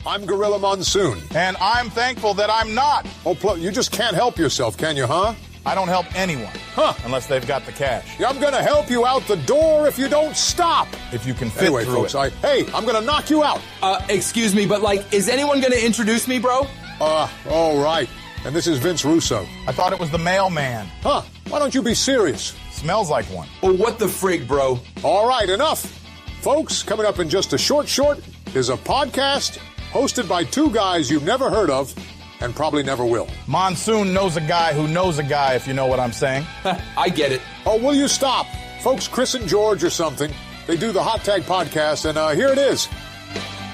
I'm Gorilla Monsoon. And I'm thankful that I'm not. Oh, you just can't help yourself, can you, huh? I don't help anyone. Huh. Unless they've got the cash. Yeah, I'm going to help you out the door if you don't stop. If you can fit anyway, through folks, it. I'm going to knock you out. Excuse me, but, is anyone going to introduce me, bro? All right. And this is Vince Russo. I thought it was the mailman. Huh. Why don't you be serious? Smells like one. Well, what the frig, bro? All right, enough. Folks, coming up in just a short is a podcast hosted by two guys you've never heard of and probably never will. Monsoon knows a guy who knows a guy, if you know what I'm saying. I get it. Oh, will you stop? Folks, Chris and George or something, they do the Hot Tag Podcast, and here it is.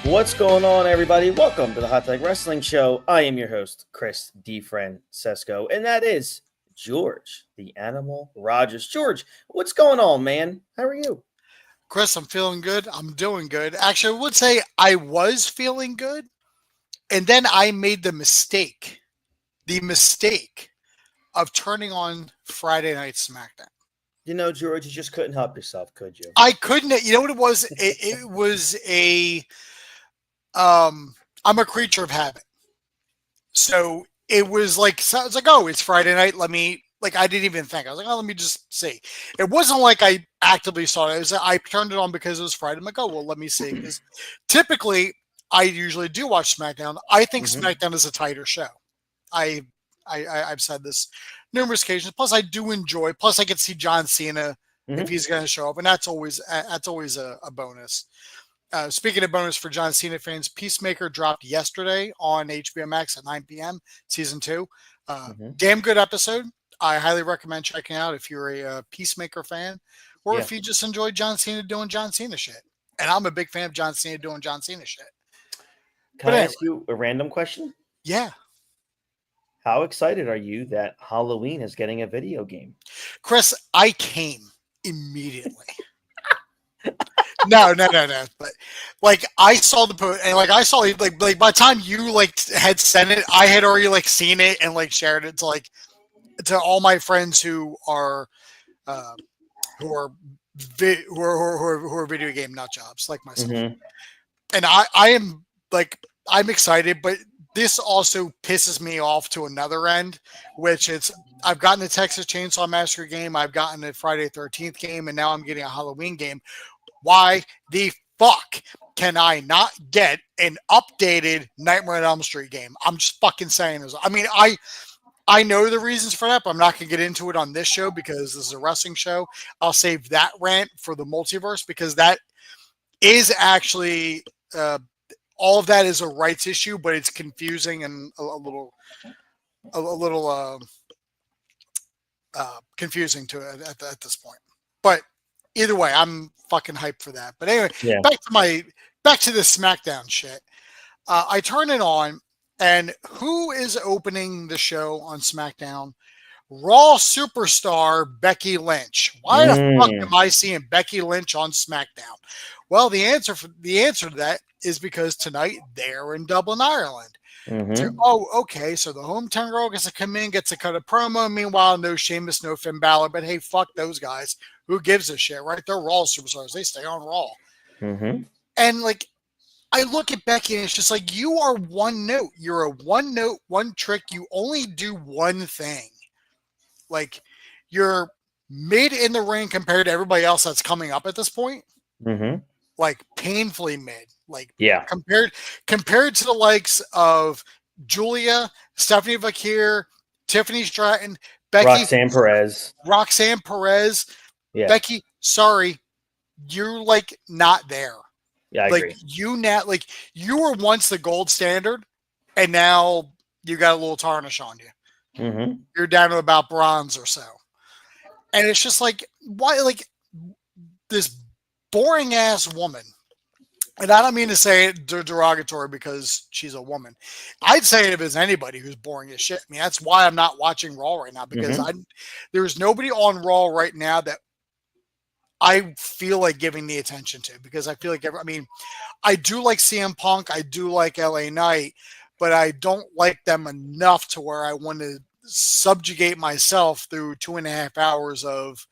What's going on, everybody? Welcome to the Hot Tag Wrestling Show. I am your host, Chris DeFrancesco, and that is George, the Animal Rogers. George, what's going on, man? How are you? Chris, I'm feeling good. I'm doing good. Actually, I would say I was feeling good. And then I made the mistake of turning on Friday Night SmackDown. You know, George, you just couldn't help yourself, could you? I couldn't. You know what it was? It was I'm a creature of habit. So it was like, oh, it's Friday night. I didn't even think. I was like, oh, let me just see. It wasn't like I actively saw it. I turned it on because it was Friday. I'm like, oh, well, let me see. Because typically, I usually do watch SmackDown. I think SmackDown is a tighter show. I've said this numerous occasions. Plus, I do enjoy. Plus, I get to see John Cena if he's going to show up, and that's always a bonus. Speaking of bonus for John Cena fans, Peacemaker dropped yesterday on HBO Max at 9 p.m. Season 2. Damn good episode. I highly recommend checking out if you're a Peacemaker fan, or if you just enjoy John Cena doing John Cena shit. And I'm a big fan of John Cena doing John Cena shit. Can I ask you a random question? Yeah. How excited are you that Halloween is getting a video game? Chris, I came immediately. No. But I saw the post, and I saw like by the time you had sent it, I had already seen it and shared it to all my friends who are video game nut jobs like myself. And I am I'm excited, but this also pisses me off to another end, which I've gotten the Texas Chainsaw Massacre game, I've gotten the Friday 13th game, and now I'm getting a Halloween game. Why the fuck can I not get an updated Nightmare on Elm Street game? I'm just fucking saying this. I mean, I know the reasons for that, but I'm not going to get into it on this show because this is a wrestling show. I'll save that rant for the multiverse because that is actually all of that is a rights issue, but it's confusing and a little confusing to it at this point. But either way, I'm fucking hyped for that. But anyway, back to the SmackDown shit. I turn it on, and who is opening the show on SmackDown? Raw superstar Becky Lynch. Why the fuck am I seeing Becky Lynch on SmackDown? Well, the answer to that is because tonight they're in Dublin, Ireland. Okay, so the hometown girl gets to come in, gets to cut a promo. Meanwhile, no Sheamus, no Finn Balor, but hey, fuck those guys. Who gives a shit, right? They're Raw superstars. They stay on Raw. And I look at Becky and it's just you are one note. You're a one note, one trick. You only do one thing. You're mid in the ring compared to everybody else that's coming up at this point. Painfully mid. Compared to the likes of Julia, Stephanie Vakir, Tiffany Stratton, Becky, Roxanne Perez. Yeah. Becky, sorry, you're not there. Yeah, I agree. You were once the gold standard, and now you got a little tarnish on you. You're down to about bronze or so, and it's just why this boring ass woman. And I don't mean to say it derogatory because she's a woman. I'd say it if it's anybody who's boring as shit. I mean, that's why I'm not watching Raw right now because there's nobody on Raw right now that I feel like giving the attention to because I feel I do like CM Punk. I do like LA Knight, but I don't like them enough to where I want to subjugate myself through 2.5 hours of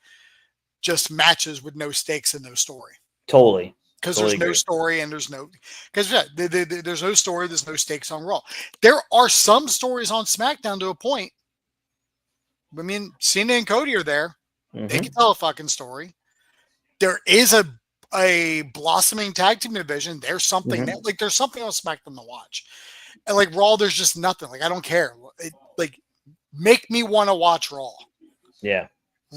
just matches with no stakes and no story. Totally. because Totally there's no agree. story and there's no there's no story, there's no stakes on Raw. There are some stories on SmackDown to a point. I mean, Cena and Cody are there. They can tell a fucking story. There is a blossoming tag team division. There's something that, there's something on SmackDown to watch. And like Raw, there's just nothing. Like I don't care. Make me want to watch Raw. Yeah.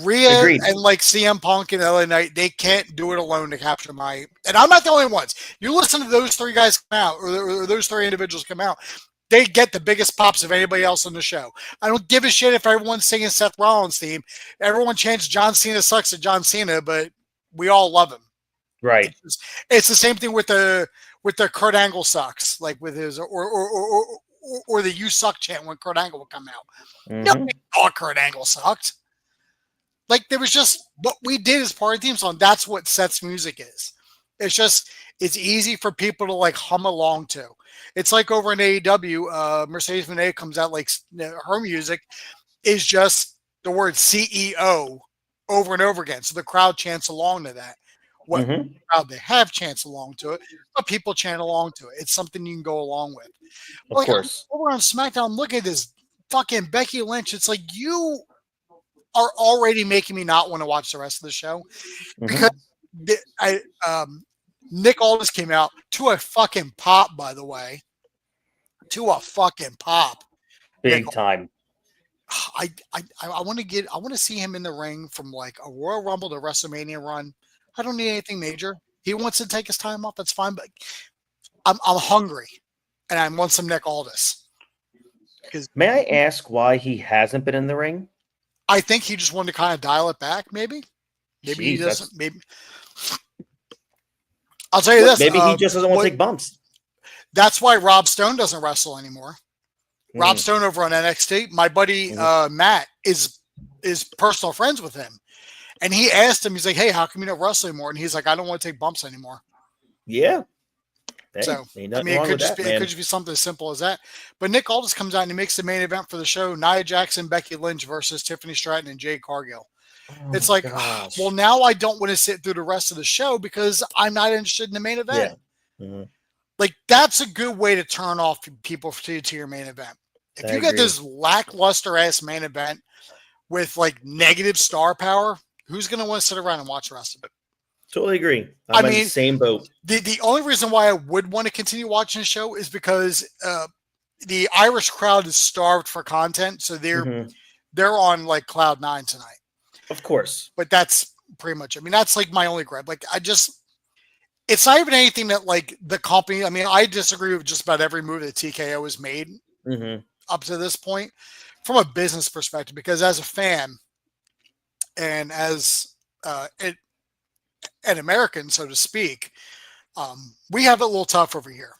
Rhea Agreed. and like CM Punk and LA Knight, they can't do it alone to capture my. And I'm not the only ones. You listen to those three guys come out, or those three individuals come out, they get the biggest pops of anybody else on the show. I don't give a shit if everyone's singing Seth Rollins' theme. Everyone chants John Cena sucks at John Cena, but we all love him. Right. It's the same thing with the Kurt Angle sucks, like with his or the "You suck" chant when Kurt Angle would come out. Nobody thought Kurt Angle sucked. Like there was just what we did as part of the theme song. That's what Seth's music is. It's easy for people to like hum along to. It's like over in AEW, Mercedes Moné comes out like her music is just the word CEO over and over again. So the crowd chants along to that. What crowd they have chants along to it, but people chant along to it. It's something you can go along with. Of course. Over on SmackDown, look at this fucking Becky Lynch. It's like you are already making me not want to watch the rest of the show because Nick Aldis came out to a fucking pop, by the way, to a fucking pop, big time. I want to see him in the ring from like a Royal Rumble to WrestleMania run. I don't need anything major. He wants to take his time off. That's fine, but I'm hungry and I want some Nick Aldis. May I ask why he hasn't been in the ring? I think he just wanted to kind of dial it back, maybe. Maybe Jeez, he doesn't. Maybe I'll tell you this. Maybe he just doesn't want to take bumps. That's why Rob Stone doesn't wrestle anymore. Rob Stone over on NXT. My buddy Matt is personal friends with him. And he asked him, he's like, hey, how come you don't wrestle anymore? And he's like, I don't want to take bumps anymore. Yeah. Hey, so, I mean, it could just be something as simple as that. But Nick Aldis comes out and he makes the main event for the show, Nia Jackson, Becky Lynch versus Tiffany Stratton and Jade Cargill. It's like, well, now I don't want to sit through the rest of the show because I'm not interested in the main event. Yeah. Like, that's a good way to turn off people to your main event. If you get this lackluster-ass main event with, like, negative star power, who's going to want to sit around and watch the rest of it? Totally agree. I'm in the same boat. The only reason why I would want to continue watching the show is because the Irish crowd is starved for content, so they're on like cloud nine tonight. Of course, but that's pretty much. I mean, that's like my only gripe. Like, it's not even anything that like the company. I mean, I disagree with just about every move that TKO has made up to this point from a business perspective. Because as a fan and as an American, so to speak, we have it a little tough over here.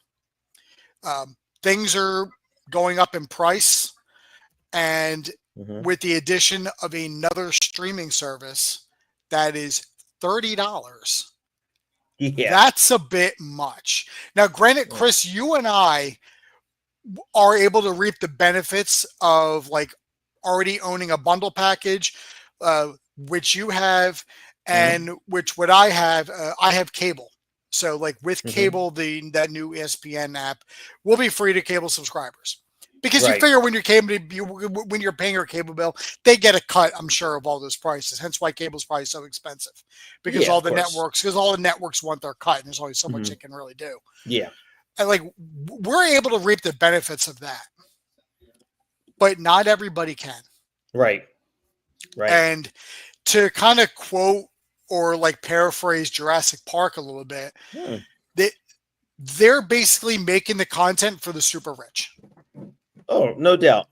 Things are going up in price, and with the addition of another streaming service that is $30, that's a bit much. Now, granted, Chris, you and I are able to reap the benefits of like already owning a bundle package, which you have. And which what I have cable. So like with cable, that new ESPN app will be free to cable subscribers because you figure when you're when you're paying your cable bill, they get a cut, I'm sure, of all those prices. Hence why cable's probably so expensive because all the networks want their cut, and there's only so much they can really do. Yeah, and like we're able to reap the benefits of that, but not everybody can. Right. And to kind of quote or like paraphrase Jurassic Park a little bit, they're basically making the content for the super rich. Oh, no doubt.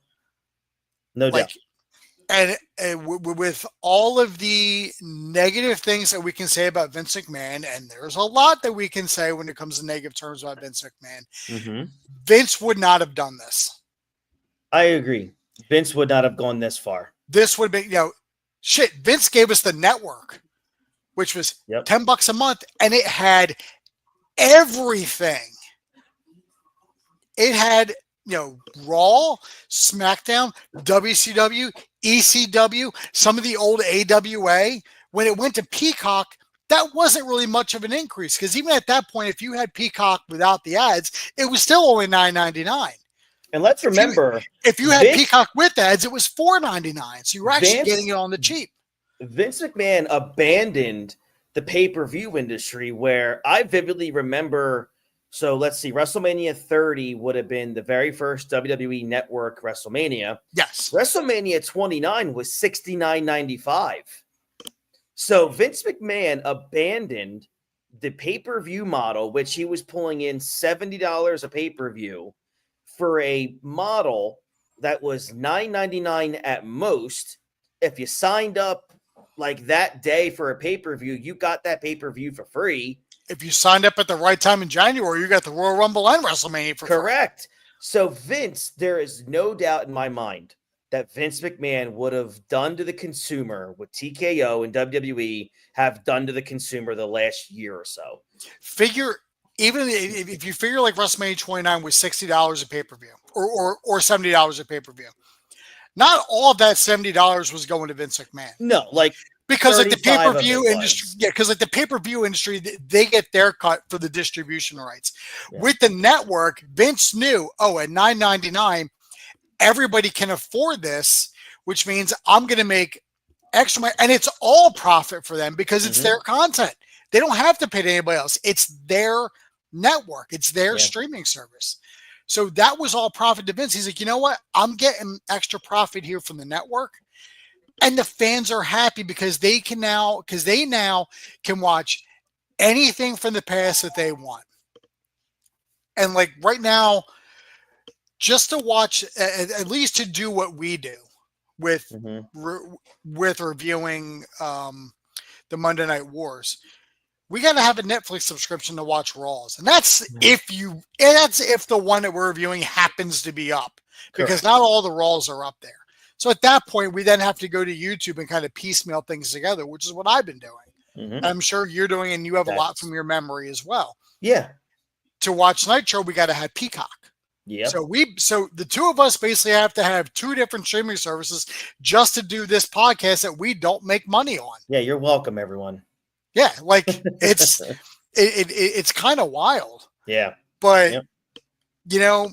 No doubt. And with all of the negative things that we can say about Vince McMahon, and there's a lot that we can say when it comes to negative terms about Vince McMahon, Vince would not have done this. I agree. Vince would not have gone this far. This would be, shit, Vince gave us the network, which was $10 a month, and it had everything. It had, Raw, SmackDown, WCW, ECW, some of the old AWA. When it went to Peacock, that wasn't really much of an increase because even at that point, if you had Peacock without the ads, it was still only $9.99. And let's remember, if you had Peacock with ads, it was $4.99. So you were actually getting it on the cheap. Vince McMahon abandoned the pay-per-view industry where I vividly remember. So let's see, WrestleMania 30 would have been the very first WWE Network WrestleMania. Yes. WrestleMania 29 was $69.95. So Vince McMahon abandoned the pay-per-view model, which he was pulling in $70 a pay-per-view for a model that was $9.99 at most. If you signed up like that day for a pay-per-view, you got that pay-per-view for free. If you signed up at the right time in January, you got the Royal Rumble and WrestleMania for free. Correct. So Vince, there is no doubt in my mind that Vince McMahon would have done to the consumer what TKO and WWE have done to the consumer the last year or so. Figure, even if you figure like WrestleMania 29 was $60 a pay-per-view or $70 a pay-per-view, not all of that $70 was going to Vince McMahon. No, like because like the pay-per-view industry, because like the pay-per-view industry, they get their cut for the distribution rights. Yeah. With the network, Vince knew, at $9.99, everybody can afford this, which means I'm going to make extra money, and it's all profit for them because it's their content. They don't have to pay to anybody else. It's their network. It's their streaming service. So that was all profit to Vince. He's like, you know what? I'm getting extra profit here from the network. And the fans are happy because they now can watch anything from the past that they want. And like right now, just to watch, at least to do what we do with reviewing the Monday Night Wars, we got to have a Netflix subscription to watch Raws. And that's if the one that we're reviewing happens to be up, because not all the Raws are up there. So at that point, we then have to go to YouTube and kind of piecemeal things together, which is what I've been doing. I'm sure you're doing, and you have a lot from your memory as well. Yeah. To watch Nitro, we got to have Peacock. Yeah. So the two of us basically have to have two different streaming services just to do this podcast that we don't make money on. Yeah, you're welcome, everyone. Yeah, like it's it's kind of wild. Yeah. But you know,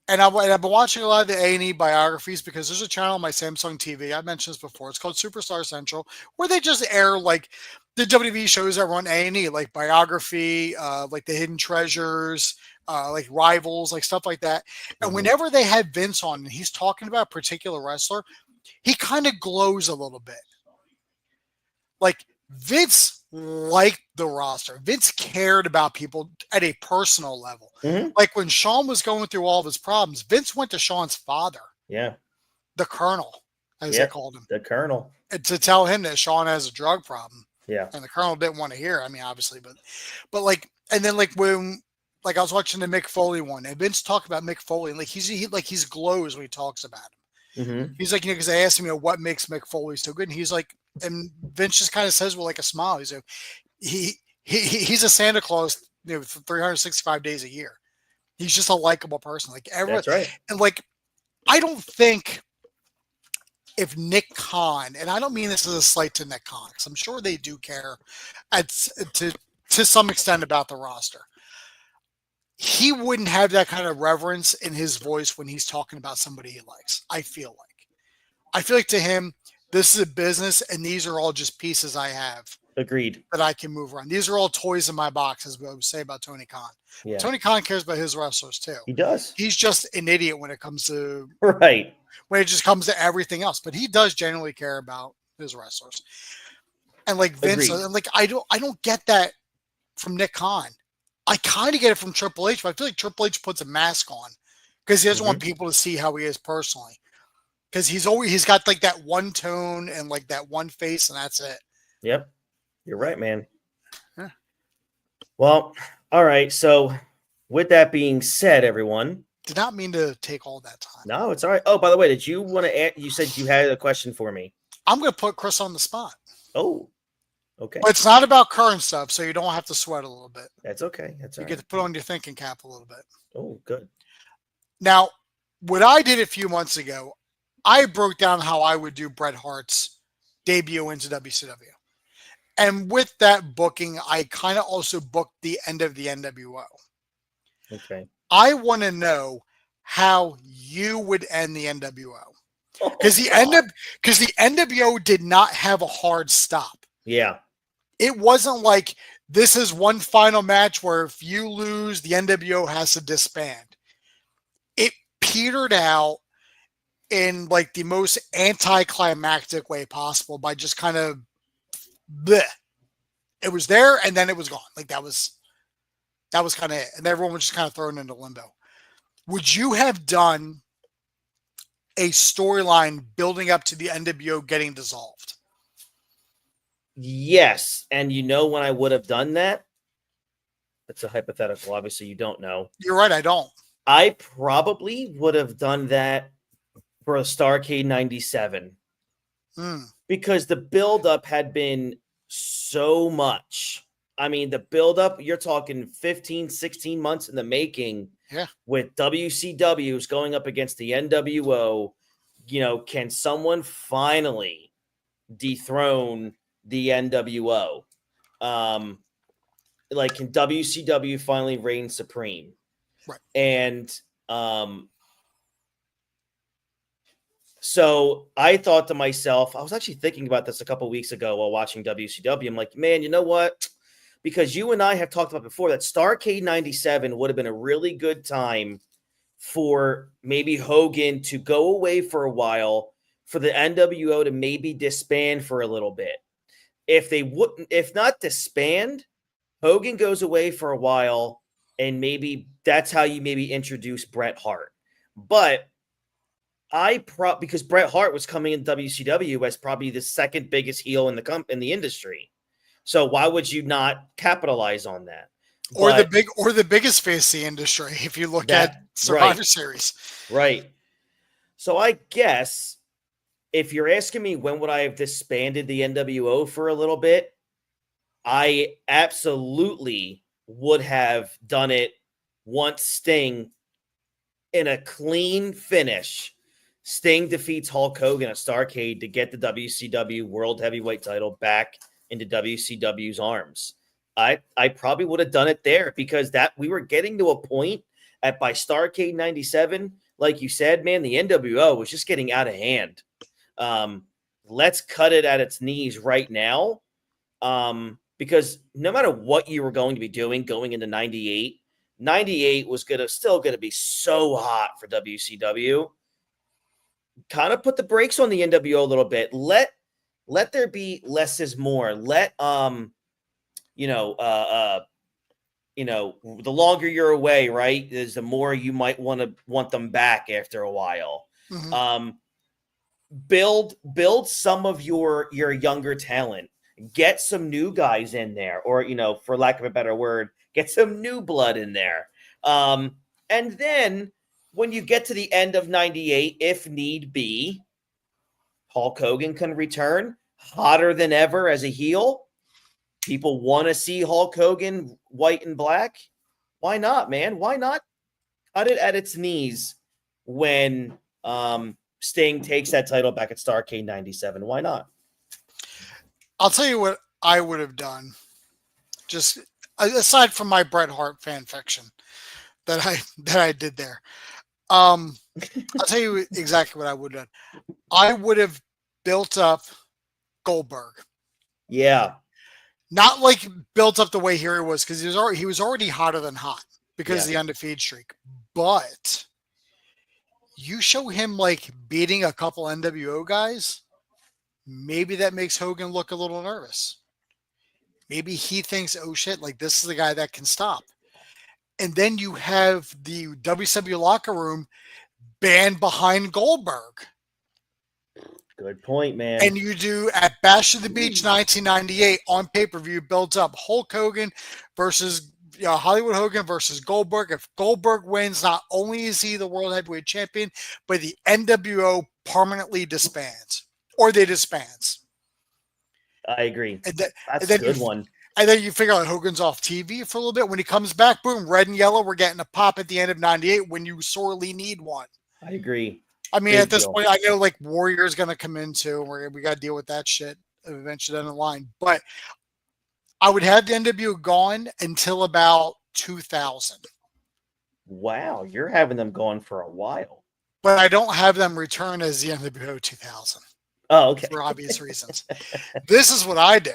and I've been watching a lot of the A&E biographies because there's a channel on my Samsung TV. I mentioned this before. It's called Superstar Central, where they just air like the WWE shows that run A&E, like biography, like the Hidden Treasures, like Rivals, like stuff like that. And whenever they had Vince on and he's talking about a particular wrestler, he kind of glows a little bit. Like Vince liked the roster. Vince cared about people at a personal level. Like when Sean was going through all of his problems, Vince went to Sean's father. Yeah. The Colonel, as they called him. The Colonel. And to tell him that Sean has a drug problem. Yeah. And the Colonel didn't want to hear. I mean, obviously, but like, and then like when, like I was watching the Mick Foley one, and Vince talked about Mick Foley, and like he's glows when he talks about him. He's like, because I asked him, what makes Mick Foley so good, and he's like, and Vince just kind of says with like a smile, he's like, he's a Santa Claus, 365 days a year. He's just a likable person, like everyone. That's right. And like, I don't think if Nick Khan, and I don't mean this as a slight to Nick Khan, because I'm sure they do care to some extent about the roster. He wouldn't have that kind of reverence in his voice when he's talking about somebody he likes. I feel like to him, this is a business, and these are all just pieces I have. Agreed. That I can move around. These are all toys in my box, as we would say about Tony Khan. Yeah. Tony Khan cares about his wrestlers too. He does. He's just an idiot when it comes to when it just comes to everything else. But he does genuinely care about his wrestlers. And like Vince, and like I don't get that from Nick Khan. I kind of get it from Triple H, but I feel like Triple H puts a mask on because he doesn't want people to see how he is personally. Because he's got like that one tone and like that one face, and that's it. Yep. You're right, man. Yeah. Well, all right. So with that being said, everyone. Did not mean to take all that time. No, it's all right. Oh, by the way, did you want to add, you said you had a question for me. I'm going to put Chris on the spot. Oh, okay. But it's not about current stuff, so you don't have to sweat a little bit. That's okay. That's all right. You get to put on your thinking cap a little bit. Oh, good. Now, what I did a few months ago, I broke down how I would do Bret Hart's debut into WCW. And with that booking, I kind of also booked the end of the NWO. Okay. I want to know how you would end the NWO. Because the NWO did not have a hard stop. Yeah. It wasn't like this is one final match where if you lose, the NWO has to disband. It petered out in like the most anticlimactic way possible by just kind of bleh. It was there and then it was gone. Like that was kind of it. And everyone was just kind of thrown into limbo. Would you have done a storyline building up to the NWO getting dissolved? Yes. And you know when I would have done that? It's a hypothetical. Obviously, you don't know. You're right, I don't. I probably would have done that for a Starrcade 97 because the buildup had been so much. I mean, the buildup, you're talking 15, 16 months in the making. Yeah. With WCWs going up against the NWO, can someone finally dethrone the NWO? Can WCW finally reign supreme? Right. And so I thought to myself, I was actually thinking about this a couple weeks ago while watching WCW. I'm like, man, you know what? Because you and I have talked about before that Starrcade 97 would have been a really good time for maybe Hogan to go away for a while, for the NWO to maybe disband for a little bit. If not disband, Hogan goes away for a while, and maybe that's how you maybe introduce Bret Hart. But because Bret Hart was coming in WCW as probably the second biggest heel in the industry. So why would you not capitalize on that? Or the biggest face of the industry if you look at Survivor Series. Right. So I guess if you're asking me when would I have disbanded the NWO for a little bit, I absolutely would have done it once Sting, in a clean finish, Sting defeats Hulk Hogan at Starrcade to get the WCW World Heavyweight title back into WCW's arms. I probably would have done it there because that we were getting to a point by Starrcade 97, like you said, man, the NWO was just getting out of hand. Let's cut it at its knees right now. Because no matter what you were going to be doing going into 98 was still going to be so hot for WCW. Kind of put the brakes on the NWO a little bit. Let there be less is more. Let the longer you're away, right, is the more you might want them back after a while. Mm-hmm. Build some of your younger talent. Get some new guys in there, or for lack of a better word, get some new blood in there. And then when you get to the end of 98, if need be, Hulk Hogan can return hotter than ever as a heel. People want to see Hulk Hogan white and black. Why not, man? Why not cut it at its knees when Sting takes that title back at Starrcade 97? Why not? I'll tell you what I would have done. Just aside from my Bret Hart fan fiction that I did there. I'll tell you exactly what I would have done. I would have built up Goldberg. Yeah. Not like built up the way he was, because he was already hotter than hot because of the undefeated streak. But you show him like beating a couple NWO guys, maybe that makes Hogan look a little nervous. Maybe he thinks, oh shit, like this is the guy that can stop. And then you have the WCW locker room band behind Goldberg. Good point, man. And you do at Bash of the Beach 1998 on pay-per-view builds up Hulk Hogan versus Hollywood Hogan versus Goldberg. If Goldberg wins, not only is he the World Heavyweight Champion, but the NWO permanently disbands. Or they disbands. I agree. That's a good one. And then you figure out Hogan's off TV for a little bit. When he comes back, boom, red and yellow, we're getting a pop at the end of 98 when you sorely need one. I agree. I mean, at this point, I know like Warrior's going to come in too. We got to deal with that shit eventually down the line. But I would have the NWO gone until about 2000. Wow, you're having them going for a while. But I don't have them return as the NWO 2000 Oh, okay. for obvious reasons. This is what I do.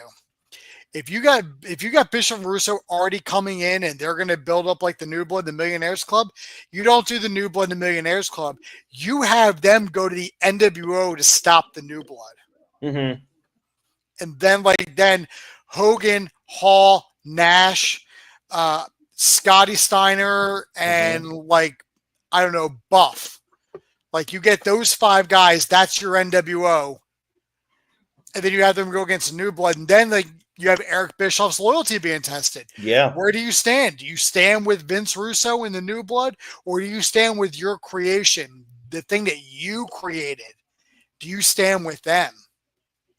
If you got Bishop Russo already coming in and they're going to build up like the New Blood, the Millionaires Club, you don't do the New Blood, the Millionaires Club. You have them go to the NWO to stop the New Blood. Mm-hmm. And then Hogan, Hall, Nash, Scotty Steiner, and I don't know, Buff. Like you get those 5 guys, that's your NWO. And then you have them go against New Blood, and then you have Eric Bischoff's loyalty being tested. Yeah. Where do you stand? Do you stand with Vince Russo in the New Blood, or do you stand with your creation, the thing that you created? Do you stand with them?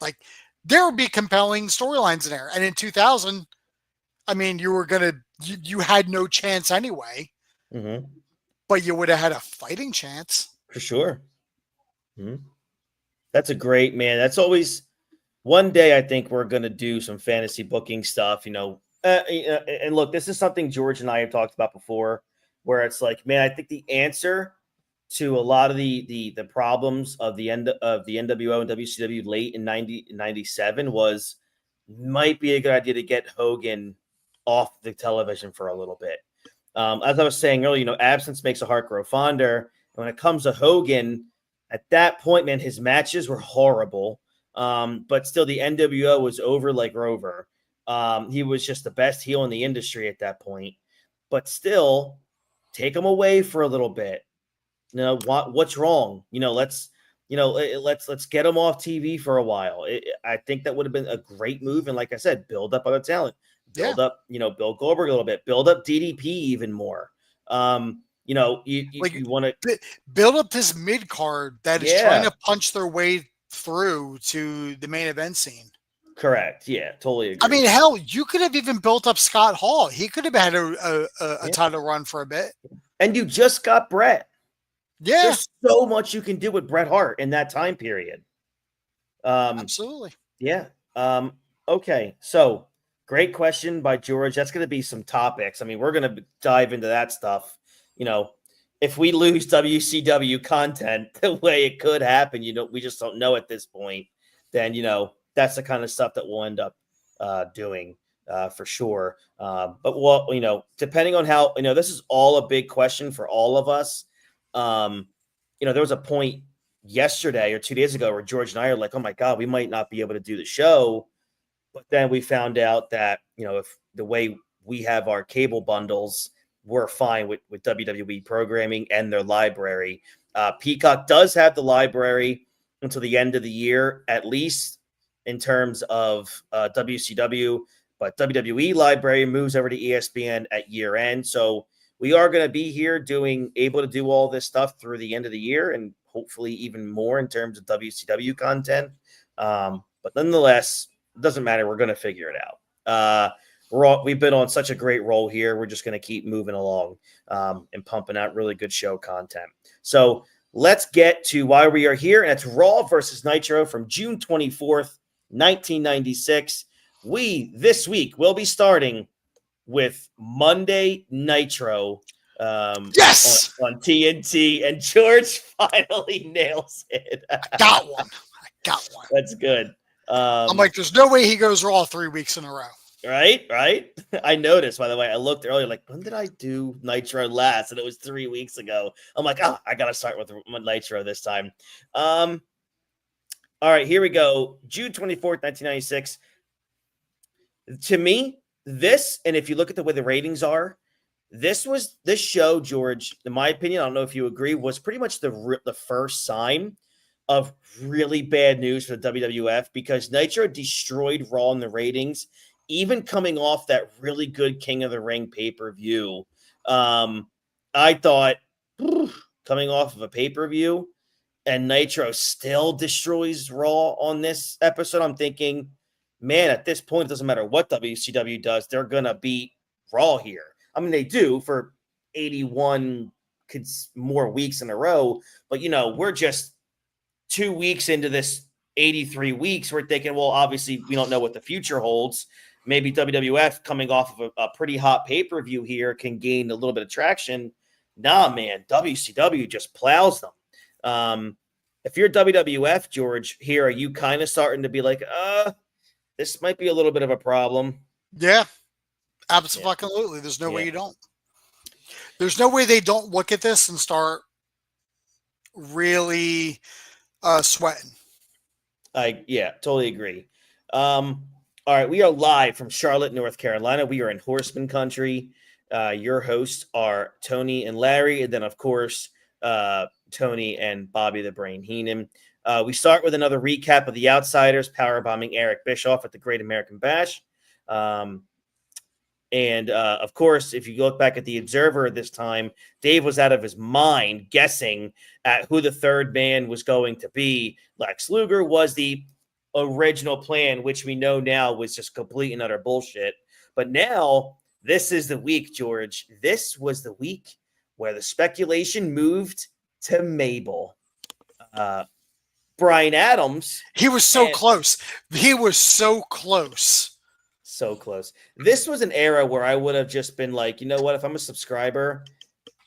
Like, there would be compelling storylines in there. And in 2000, I mean, you had no chance anyway, but you would have had a fighting chance. For sure. Mm-hmm. That's a great, man. That's always one day. I think we're going to do some fantasy booking stuff, and look, this is something George and I have talked about before, where it's like, man, I think the answer to a lot of the problems of the end of the NWO and WCW late in 97 might be a good idea to get Hogan off the television for a little bit. As I was saying earlier, absence makes a heart grow fonder. And when it comes to Hogan, at that point, man, his matches were horrible. But still, the NWO was over like Rover. He was just the best heel in the industry at that point. But still, take him away for a little bit. What's wrong? Let's get him off TV for a while. I think that would have been a great move. And like I said, build up other talent. Build up, Bill Goldberg a little bit. Build up DDP even more. You want to build up this mid card that is trying to punch their way through to the main event scene. Correct. Yeah, totally agree. I mean, hell, you could have even built up Scott Hall. He could have had a title run for a bit. And you just got Bret. Yeah. There's so much you can do with Bret Hart in that time period. Absolutely. Yeah. Okay. So great question by George. That's going to be some topics. I mean, we're going to dive into that stuff. If we lose WCW content the way it could happen, we just don't know at this point, then, that's the kind of stuff that we'll end up doing for sure. But depending on how, this is all a big question for all of us. There was a point yesterday or 2 days ago where George and I are like, oh my God, we might not be able to do the show. But then we found out that, if the way we have our cable bundles, we're fine with WWE programming and their library. Peacock does have the library until the end of the year, at least in terms of WCW, but WWE library moves over to ESPN at year end. So we are going to be here able to do all this stuff through the end of the year and hopefully even more in terms of WCW content. But nonetheless, it doesn't matter. We're going to figure it out. We've been on such a great roll here. We're just going to keep moving along and pumping out really good show content. So let's get to why we are here. And it's Raw versus Nitro from June 24th, 1996. This week, will be starting with Monday Nitro on TNT. And George finally nails it. I got one. That's good. I'm like, there's no way he goes Raw 3 weeks in a row. Right. I noticed, by the way, I looked earlier, like, when did I do Nitro last? And it was 3 weeks ago. I'm like, I got to start with Nitro this time. All right, here we go. June 24th, 1996. To me, and if you look at the way the ratings are, this show, George, in my opinion, I don't know if you agree, was pretty much the first sign of really bad news for the WWF, because Nitro destroyed Raw in the ratings. Even coming off that really good King of the Ring pay-per-view, I thought, coming off of a pay-per-view and Nitro still destroys Raw on this episode, I'm thinking, man, at this point, it doesn't matter what WCW does, they're going to beat Raw here. I mean, they do for 81 more weeks in a row, but, we're just 2 weeks into this 83 weeks. We're thinking, well, obviously, we don't know what the future holds. maybe WWF coming off of a pretty hot pay-per-view here can gain a little bit of traction. Nah, man, WCW just plows them. If you're WWF, George, here, are you kind of starting to be like, this might be a little bit of a problem? Yeah, absolutely. There's no way you don't. There's no way they don't look at this and start really sweating. Totally agree. All right, we are live from Charlotte, North Carolina. We are in Horseman Country. Your hosts are Tony and Larry, and then, of course, Tony and Bobby the Brain Heenan. We start with another recap of the Outsiders powerbombing Eric Bischoff at the Great American Bash. Of course, if you look back at the Observer this time, Dave was out of his mind guessing at who the third man was going to be. Lex Luger was the original plan, which we know now was just complete and utter bullshit. But now, this is the week, George. This was the week where the speculation moved to Mabel. Brian Adams. He was so close. He was so close. So close. This was an era where I would have just been like, you know what? If I'm a subscriber,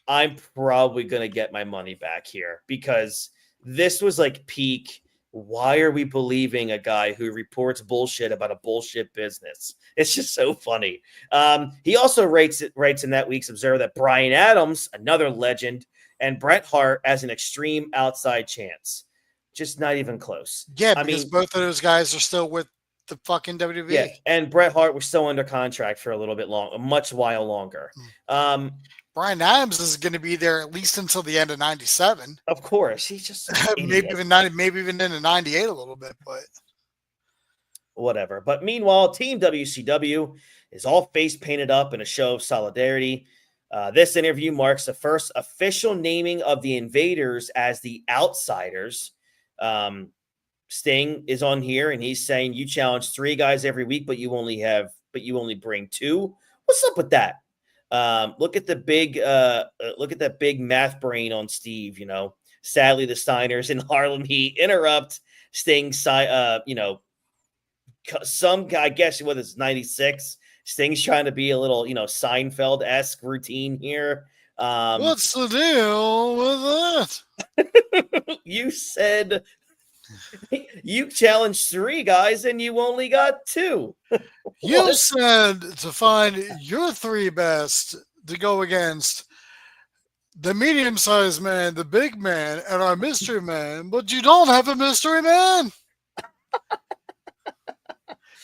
I'm probably going to get my money back here, because this was like peak. Why are we believing a guy who reports bullshit about a bullshit business? It's just so funny. He also writes in that week's Observer that Brian Adams, another legend, and Bret Hart as an extreme outside chance. Just not even close. Yeah, because both of those guys are still with the fucking WWE. Yeah, and Bret Hart was still under contract for a much while longer. Brian Adams is going to be there at least until the end of '97. Of course, he's just maybe even into '98 a little bit, but whatever. But meanwhile, Team WCW is all face painted up in a show of solidarity. This interview marks the first official naming of the Invaders as the Outsiders. Sting is on here and he's saying you challenge 3 guys every week, but you only bring 2. What's up with that? Look at that big math brain on Steve. You know, sadly the Steiners in Harlem Heat interrupt Sting's some guy, I guess what is 96. Sting's trying to be a little, Seinfeld-esque routine here. What's the deal with that? You said you challenged 3 guys and you only got 2. You said to find your 3 best to go against the medium-sized man, the big man, and our mystery man, but you don't have a mystery man.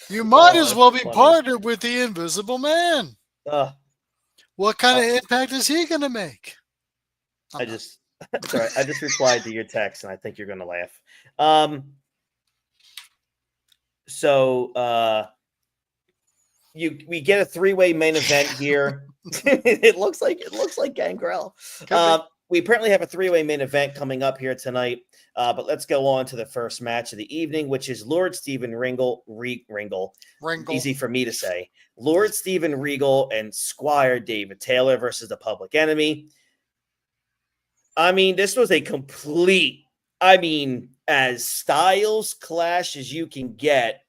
You might as well be partnered with the Invisible Man. What kind of impact is he going to make? I just replied to your text, and I think you're going to laugh. We get a 3-way main event here. it looks like Gangrel. We apparently have a 3-way main event coming up here tonight. But let's go on to the first match of the evening, which is Lord Steven Regal. Easy for me to say. Lord Steven Regal and Squire David Taylor versus the Public Enemy. I mean, this was a complete, as styles clash as you can get.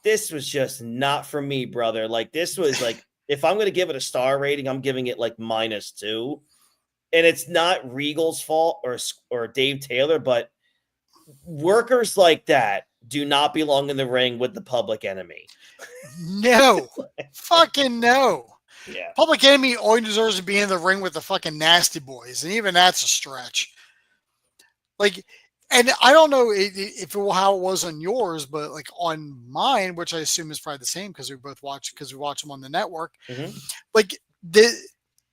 This was just not for me, brother. Like, this was like, if I'm going to give it a star rating, I'm giving it like -2. And it's not Regal's fault or Dave Taylor, but workers like that do not belong in the ring with the Public Enemy. No. Fucking no. Yeah. Public Enemy only deserves to be in the ring with the fucking Nasty Boys, and even that's a stretch. Like, and I don't know how it was on yours, but like on mine, which I assume is probably the same because we watch them on the network. Mm-hmm. Like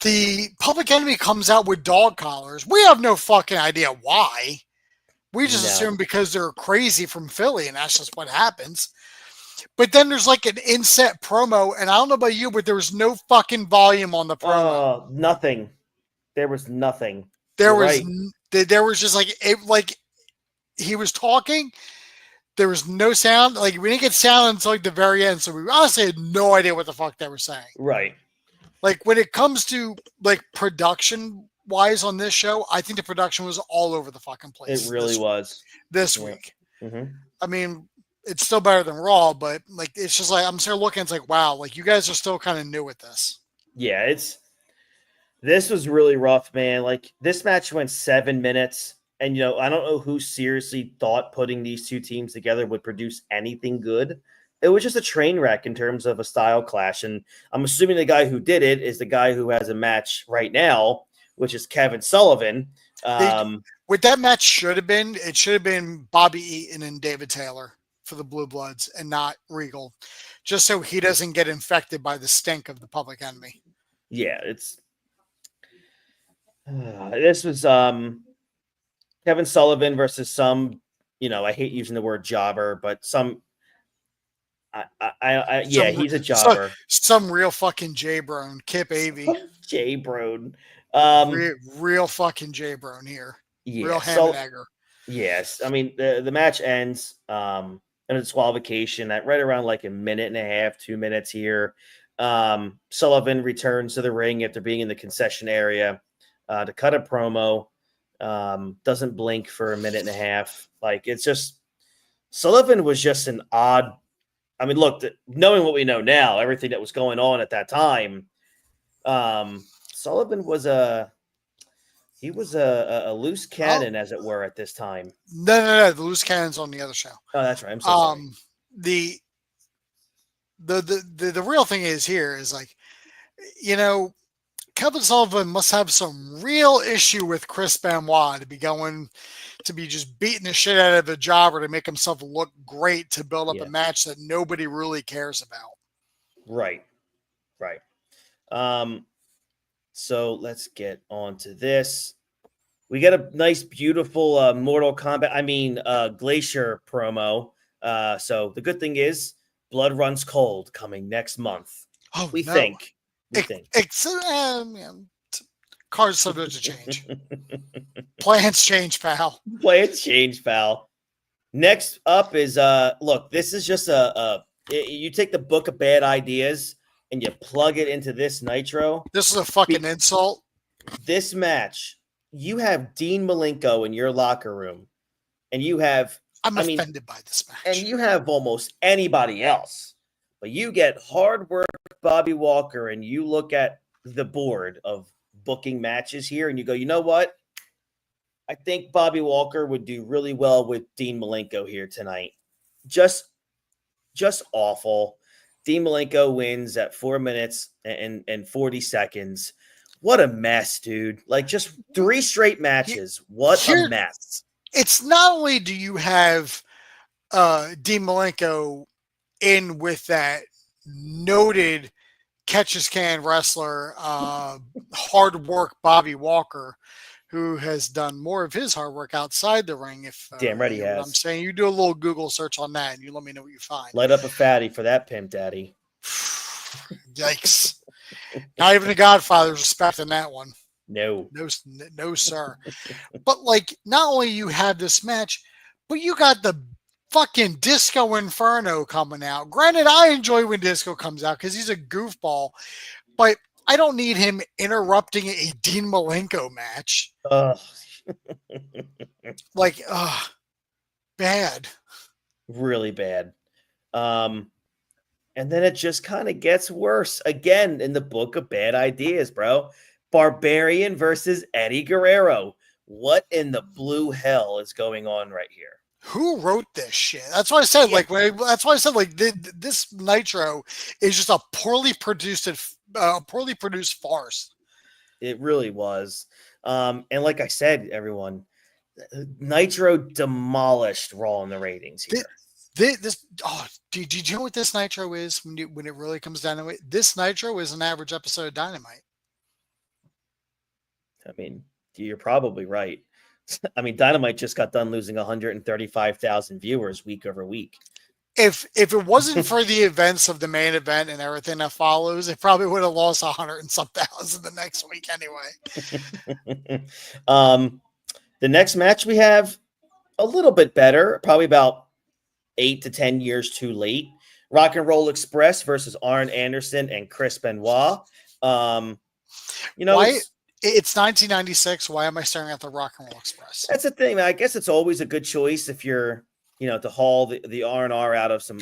the Public Enemy comes out with dog collars. We have no fucking idea why. We just assume because they're crazy from Philly, and that's just what happens. But then there's like an inset promo, and I don't know about you, but there was no fucking volume on the promo. Nothing. There was nothing. There was just like he was talking. There was no sound. Like, we didn't get sound until like the very end, so we honestly had no idea what the fuck they were saying. Right. Like, when it comes to like production wise on this show, I think the production was all over the fucking place. It really was this week. Mm-hmm. I mean, it's still better than Raw, but like it's just like I'm still looking. It's like wow, like you guys are still kind of new at this. Yeah, this was really rough, man. Like this match went 7 minutes, and I don't know who seriously thought putting these two teams together would produce anything good. It was just a train wreck in terms of a style clash, and I'm assuming the guy who did it is the guy who has a match right now, which is Kevin Sullivan. What that match should have been Bobby Eaton and David Taylor for the Blue Bloods and not Regal, just so he doesn't get infected by the stink of the Public Enemy. Yeah, this was Kevin Sullivan versus some, I hate using the word jobber, but he's a jobber. Some real fucking J-Brone, Kip Avey. J-Brone. Real fucking J-Brone here. Yeah, real ham and egger. Yes. I mean, the match ends in a disqualification at right around like a minute and a half, 2 minutes here. Sullivan returns to the ring after being in the concession area to cut a promo. Doesn't blink for a minute and a half. Like, it's just Sullivan was just an odd. I mean, look, knowing what we know now, everything that was going on at that time, Sullivan was a loose cannon, as it were, at this time. No. The loose cannon's on the other show. Oh, that's right. I'm so sorry. The real thing is here is like, Kevin Sullivan must have some real issue with Chris Benoit to be just beating the shit out of a jobber to make himself look great to build up a match that nobody really cares about. Right. So let's get on to this. We got a nice, beautiful Mortal Kombat, Glacier promo. So the good thing is Blood Runs Cold coming next month. Oh, we think. Cards subject to change. Plans change, pal. Plans change, pal. Next up is look, this is just you take the book of bad ideas and you plug it into this Nitro. This is a fucking insult. This match, you have Dean Malenko in your locker room, and you have I'm offended by this match. And you have almost anybody else. But you get hard work Bobby Walker, and you look at the board of booking matches here, and you go, you know what? I think Bobby Walker would do really well with Dean Malenko here tonight. Just awful. Dean Malenko wins at 4 minutes and 40 seconds. What a mess, dude. Like, just 3 straight matches. What a mess. It's not only do you have Dean Malenko in with that noted catch-as-can wrestler, hard work Bobby Walker, who has done more of his hard work outside the ring. If damn right he has. I'm saying, you do a little Google search on that, and you let me know what you find. Light up a fatty for that pimp daddy. Yikes! Not even the Godfather's respecting that one. No, sir. But like, not only you have this match, but you got the fucking Disco Inferno coming out. Granted, I enjoy when Disco comes out because he's a goofball, but I don't need him interrupting a Dean Malenko match. Bad. Really bad. And then it just kind of gets worse again in the book of bad ideas, bro. Barbarian versus Eddie Guerrero. What in the blue hell is going on right here? Who wrote this shit? That's why I said, this Nitro is just a poorly produced farce. It really was. And like I said, everyone, Nitro demolished Raw in the ratings here. Do you know what this Nitro is when it really comes down to it? This Nitro is an average episode of Dynamite. I mean, you're probably right. I mean, Dynamite just got done losing 135,000 viewers week over week. If it wasn't for the events of the main event and everything that follows, it probably would have lost 100 and some thousand the next week anyway. The next match we have a little bit better, probably about 8 to 10 years too late. Rock and Roll Express versus Arn Anderson and Chris Benoit. It's 1996. Why am I staring at the Rock and Roll Express? That's the thing. I guess it's always a good choice if you're, to haul the R&R out of some,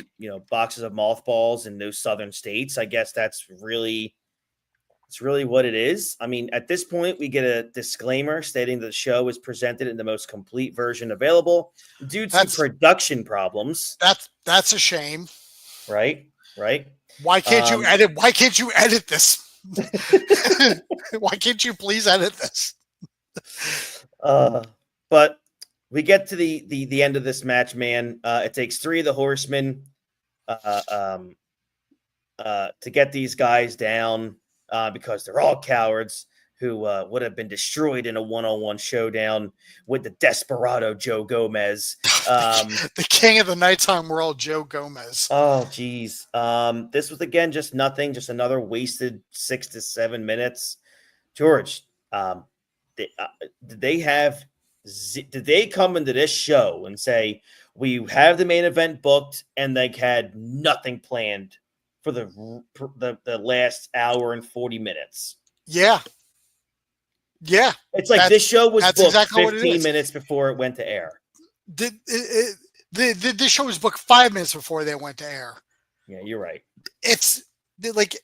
boxes of mothballs in those southern states. I guess it's really what it is. I mean, at this point, we get a disclaimer stating that the show is presented in the most complete version available due to production problems. That's a shame. Right. Why can't you edit? Why can't you edit this? Why can't you please edit this? But we get to the end of this match, man. It takes 3 of the Horsemen to get these guys down because they're all cowards who would have been destroyed in a one-on-one showdown with the desperado Joe Gomez. The king of the nighttime world, Joe Gomez. Oh, geez. This was, again, just nothing, just another wasted 6 to 7 minutes. George, did they come into this show and say, we have the main event booked, and they had nothing planned for the last hour and 40 minutes? Yeah. It's like this show was booked exactly 15 minutes before it went to air. This show was booked 5 minutes before they went to air. Yeah, you're right. It's like,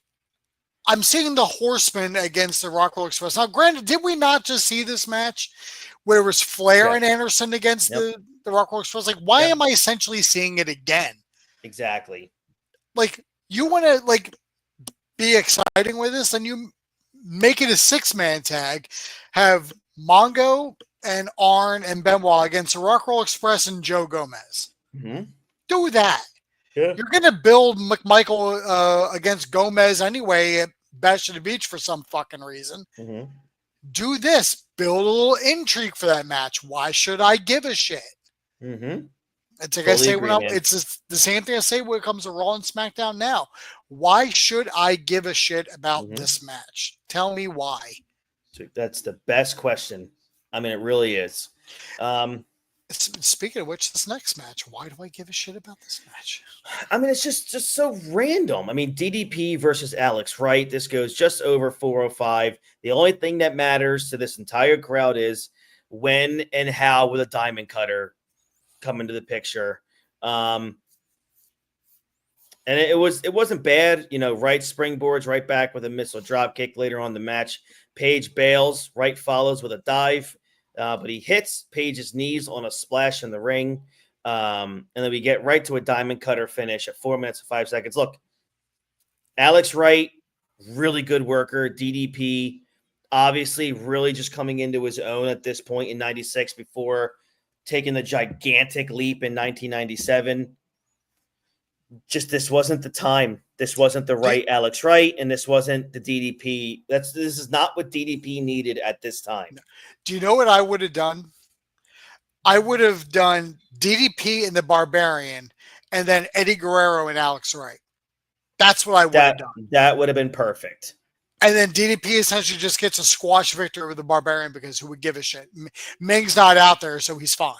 I'm seeing the Horsemen against the Rockwell Express. Now, granted, did we not just see this match where it was Flair and Anderson against the Rockwell Express? Like, why am I essentially seeing it again? Exactly. Like, you want to be exciting with this, and you make it a 6-man tag, have Mongo and Arn and Benoit against the Rockwell Express and Joe Gomez. Mm-hmm. Do that. Yeah. You're going to build McMichael against Gomez anyway at Bash to the Beach for some fucking reason. Mm-hmm. Do this. Build a little intrigue for that match. Why should I give a shit? Mm-hmm. It's like I say it's the same thing I say when it comes to Raw and SmackDown now. Why should I give a shit about this match? Tell me why. That's the best question. I mean, it really is. Speaking of which, this next match, why do I give a shit about this match? I mean, it's just so random. I mean, DDP versus Alex Wright. This goes just over 405. The only thing that matters to this entire crowd is when and how will a diamond cutter come into the picture. And it wasn't bad. Wright springboards right back with a missile drop kick later on in the match. Page bails. Wright follows with a dive. But he hits Page's knees on a splash in the ring. And then we get right to a diamond cutter finish at 4 minutes and 5 seconds. Look, Alex Wright, really good worker. DDP, obviously really just coming into his own at this point in 96 before taking the gigantic leap in 1997. Just this wasn't the time. This wasn't the right Alex Wright, and this wasn't the DDP. This is not what DDP needed at this time. Do you know what I would have done? I would have done DDP and the Barbarian, and then Eddie Guerrero and Alex Wright. That's what I would have done. That would have been perfect. And then DDP essentially just gets a squash victory over the Barbarian because who would give a shit? Ming's not out there, so he's fine.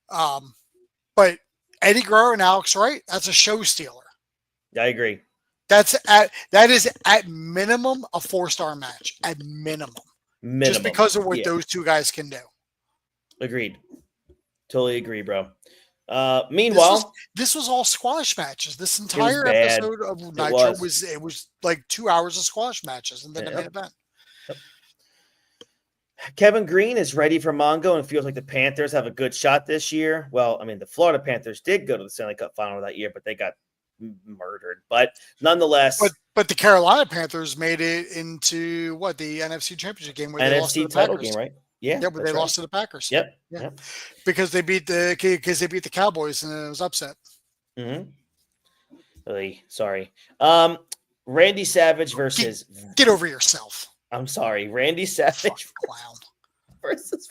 But Eddie Guerrero and Alex Wright, that's a show stealer. I agree. That is at minimum a 4-star match. At minimum. Just because of what those two guys can do. Agreed. Totally agree, bro. Meanwhile, this was all squash matches. This entire episode of Nitro was like 2 hours of squash matches and then the main event. Kevin Green is ready for Mongo and feels like the Panthers have a good shot this year. Well, I mean, the Florida Panthers did go to the Stanley Cup final that year, but they got murdered. But nonetheless, but the Carolina Panthers made it into the NFC Championship game where they lost to the title Packers. Game, right? Yeah, but they lost to the Packers. Yep. Because they beat the Cowboys and it was upset. Mm-hmm. Really sorry. Randy Savage versus get over yourself. I'm sorry, Randy Savage clown versus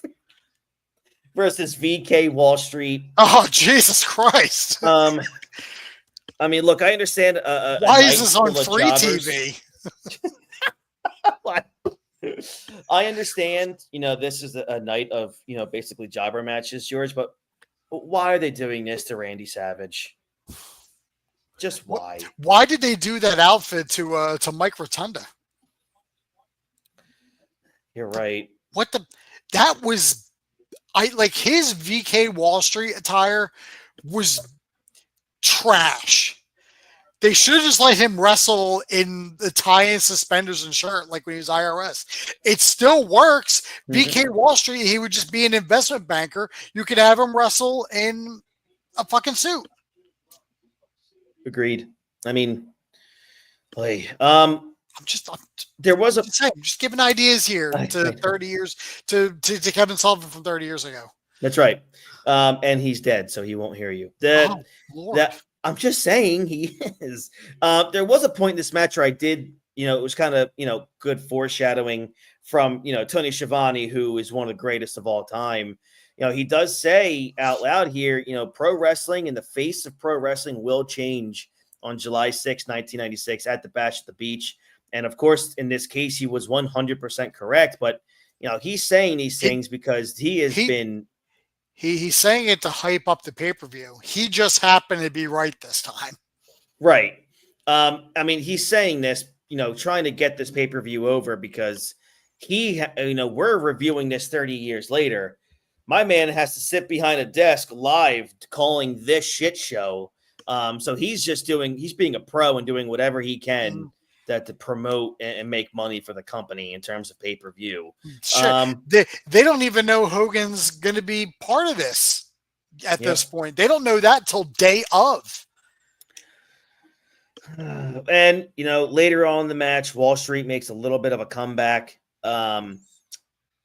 VK Wall Street. Oh, Jesus Christ! I mean, look, I understand. Why is this on free TV? I understand. This is a night of basically jobber matches, George. But why are they doing this to Randy Savage? Just why? Why did they do that outfit to Mike Rotunda? You're right. That was his VK Wall Street attire was trash. They should have just let him wrestle in the tie-in suspenders and shirt like when he was IRS. It still works. BK Wall Street, he would just be an investment banker. You could have him wrestle in a fucking suit. Agreed. I mean, boy, there was I'm just giving ideas here to 30 years to Kevin Sullivan from 30 years ago. That's right. And he's dead, so he won't hear you. I'm just saying he is. There was a point in this match where I did, it was kind of, good foreshadowing from, Tony Schiavone, who is one of the greatest of all time. He does say out loud here, pro wrestling and the face of pro wrestling will change on July 6, 1996 at the Bash at the Beach. And of course, in this case, he was 100% correct. But, he's saying these things because he's saying it to hype up the pay-per-view. He just happened to be right this time. Right. I mean, he's saying this, trying to get this pay-per-view over because we're reviewing this 30 years later. My man has to sit behind a desk live calling this shit show. So he's being a pro and doing whatever he can to promote and make money for the company in terms of pay-per-view. Sure. They don't even know Hogan's going to be part of this at this point. They don't know that till day of. And, later on in the match, Wall Street makes a little bit of a comeback.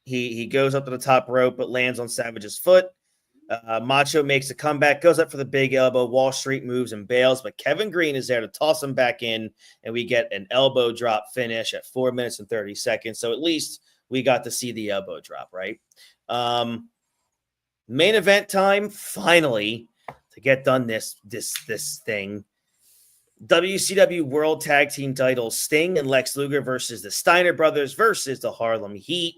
He goes up to the top rope, but lands on Savage's foot. Macho makes a comeback, goes up for the big elbow. Wall Street moves and bails, but Kevin Green is there to toss him back in, and we get an elbow drop finish at 4 minutes and 30 seconds. So at least we got to see the elbow drop, right? Main event time, finally, to get done this thing. WCW World Tag Team titles, Sting and Lex Luger versus the Steiner Brothers versus the Harlem Heat.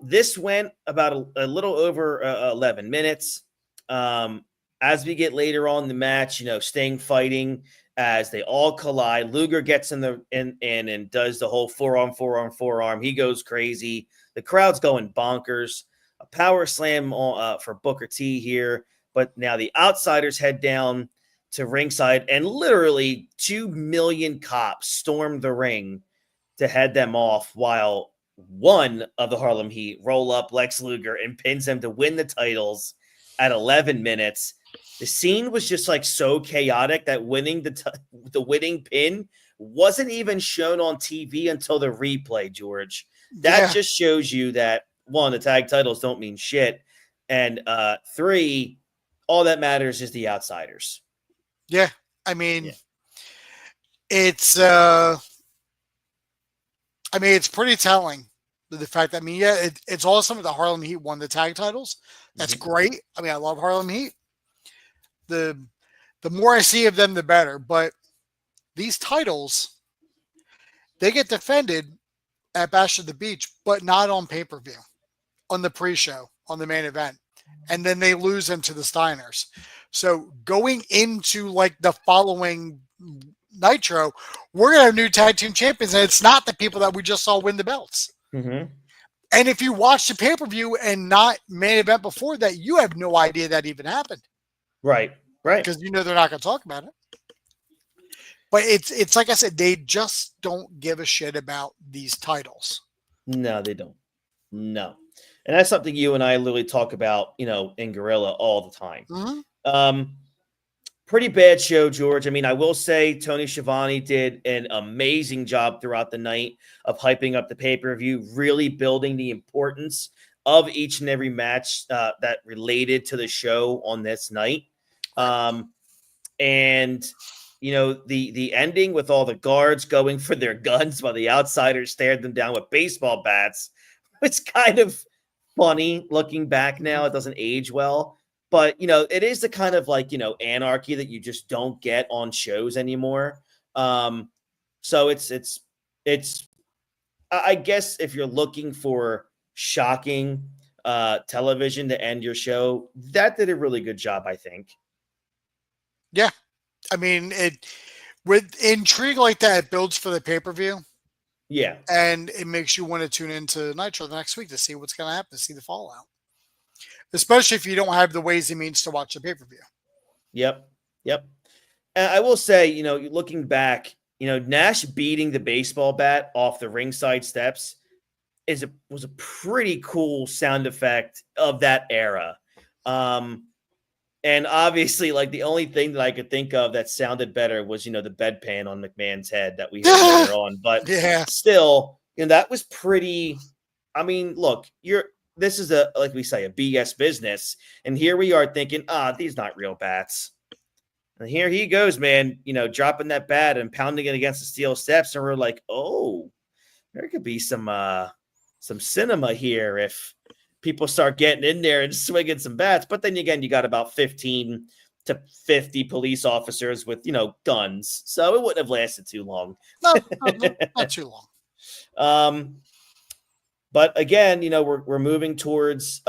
This went about a little over 11 minutes. As we get later on in the match, Sting fighting as they all collide. Luger gets in and does the whole forearm. He goes crazy. The crowd's going bonkers. A power slam for Booker T here, but now the Outsiders head down to ringside, and literally 2 million cops storm the ring to head them off while one of the Harlem Heat roll up Lex Luger and pins him to win the titles at 11 minutes. The scene was just so chaotic that winning the winning pin wasn't even shown on TV until the replay, George. That just shows you that, one, the tag titles don't mean shit, and 3, all that matters is the Outsiders. Yeah, I mean, it's pretty telling the fact that, it's awesome that the Harlem Heat won the tag titles. That's great. I mean, I love Harlem Heat. The more I see of them, the better. But these titles, they get defended at Bash at the Beach, but not on pay-per-view, on the pre-show, on the main event. And then they lose them to the Steiners. So going into the following Nitro, we're going to have new tag team champions, and it's not the people that we just saw win the belts. Mm-hmm. And if you watch the pay-per-view and not main event before that, you have no idea that even happened. Right. Because they're not going to talk about it. But it's like I said, they just don't give a shit about these titles. No, they don't. No. And that's something you and I literally talk about, in Gorilla all the time. Mm-hmm. Pretty bad show, George. I mean, I will say Tony Schiavone did an amazing job throughout the night of hyping up the pay-per-view, really building the importance of each and every match that related to the show on this night. And, the ending with all the guards going for their guns while the Outsiders stared them down with baseball bats was kind of funny looking back now. It doesn't age well. But, it is the kind of anarchy that you just don't get on shows anymore. So it's I guess if you're looking for shocking television to end your show, that did a really good job, I think. Yeah. I mean, with intrigue like that, it builds for the pay-per-view. Yeah. And it makes you want to tune into Nitro the next week to see what's going to happen, to see the fallout. especially if you don't have the ways and means to watch the pay-per-view. Yep. And I will say, looking back, Nash beating the baseball bat off the ringside steps was a pretty cool sound effect of that era. And obviously, like, the only thing that I could think of that sounded better was, the bedpan on McMahon's head that we heard later on. But still, that was pretty. I mean, look, this is like we say, a BS business. And here we are thinking, these not real bats. And here he goes, man, dropping that bat and pounding it against the steel steps. And we're like, oh, there could be some cinema here if people start getting in there and swinging some bats. But then again, you got about 15 to 50 police officers with, guns. So it wouldn't have lasted too long. No, not too long. But again, we're moving towards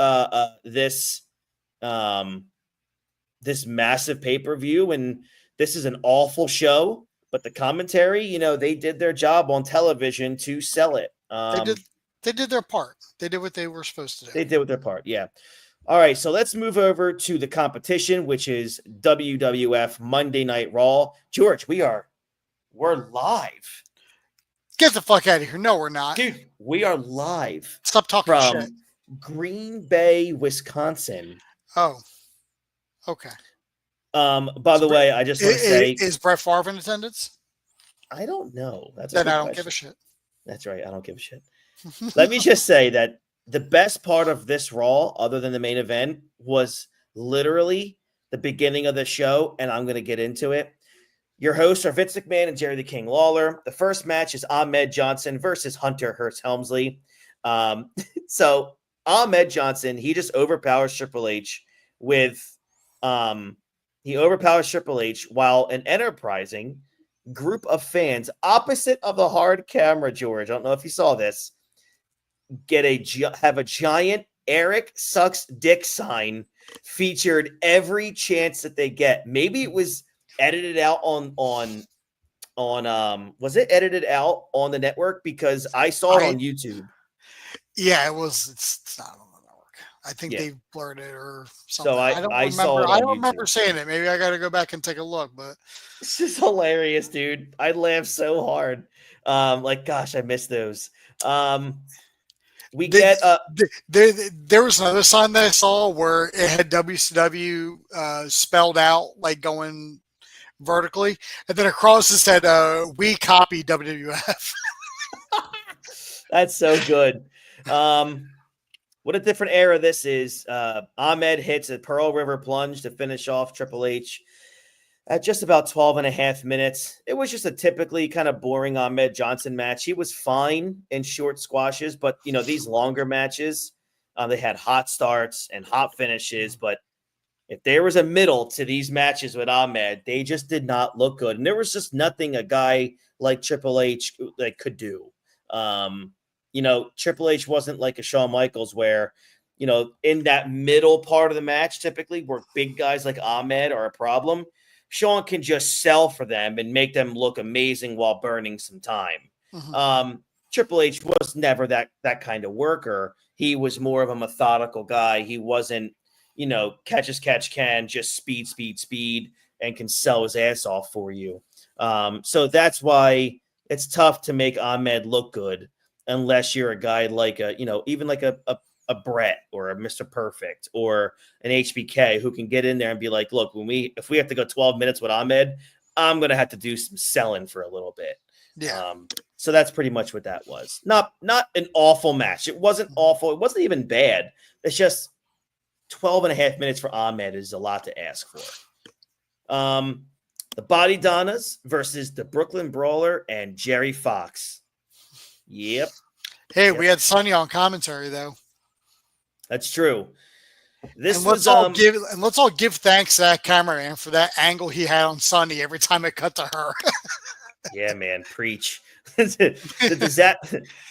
this massive pay-per-view, and this is an awful show. But the commentary, they did their job on television to sell it. They did their part. They did what they were supposed to do. They did their part, yeah. All right, so let's move over to the competition, which is WWF Monday Night Raw. George, we're live. Get the fuck out of here. No, we're not. Dude, we are live. Stop talking from shit. Green Bay, Wisconsin. Oh, okay. By the way, I just want to say, is Brett Favre in attendance? I don't know. Then I don't give a shit. That's right. I don't give a shit. Let me just say that the best part of this Raw, other than the main event, was literally the beginning of the show, and I'm going to get into it. Your hosts are Vince McMahon and Jerry the King Lawler. The first match is Ahmed Johnson versus Hunter Hearst Helmsley. So Ahmed Johnson, he just overpowers Triple H while an enterprising group of fans opposite of the hard camera, George, I don't know if you saw this, have a giant Eric Sucks Dick sign featured every chance that they get. Maybe it was edited out on was it edited out on the network? Because I saw it on YouTube. Yeah, it's not on the network. I think they blurred it or something. So I don't remember saying it. Maybe I got to go back and take a look, but it's just hilarious, dude. I laughed so hard. Gosh, I missed those. There was another sign that I saw where it had WCW spelled out, like going vertically, and then across it said we copy WWF. That's so good. What a different era this is. Ahmed hits a Pearl River plunge to finish off Triple H at just about 12 and a half minutes. It was just a typically kind of boring Ahmed Johnson match. He was fine in short squashes, but these longer matches, they had hot starts and hot finishes, but if there was a middle to these matches with Ahmed, they just did not look good. And there was just nothing a guy like Triple H could do. Triple H wasn't like a Shawn Michaels where, in that middle part of the match, typically where big guys like Ahmed are a problem, Shawn can just sell for them and make them look amazing while burning some time. Mm-hmm. Triple H was never that kind of worker. He was more of a methodical guy. He wasn't, catch as catch can, just speed, and can sell his ass off for you. So that's why it's tough to make Ahmed look good unless you're a guy like even like a Brett or a Mr. Perfect or an HBK who can get in there and be like, look, if we have to go 12 minutes with Ahmed, I'm going to have to do some selling for a little bit. Yeah. So that's pretty much what that was. Not an awful match. It wasn't awful. It wasn't even bad. It's just 12 and a half minutes for Ahmed is a lot to ask for. The Body Donnas versus the Brooklyn Brawler and Jerry Fox. Yep. Hey, we had Sonny on commentary though. That's true. Let's all give thanks to that cameraman for that angle he had on Sonny every time it cut to her. Yeah, man, preach. The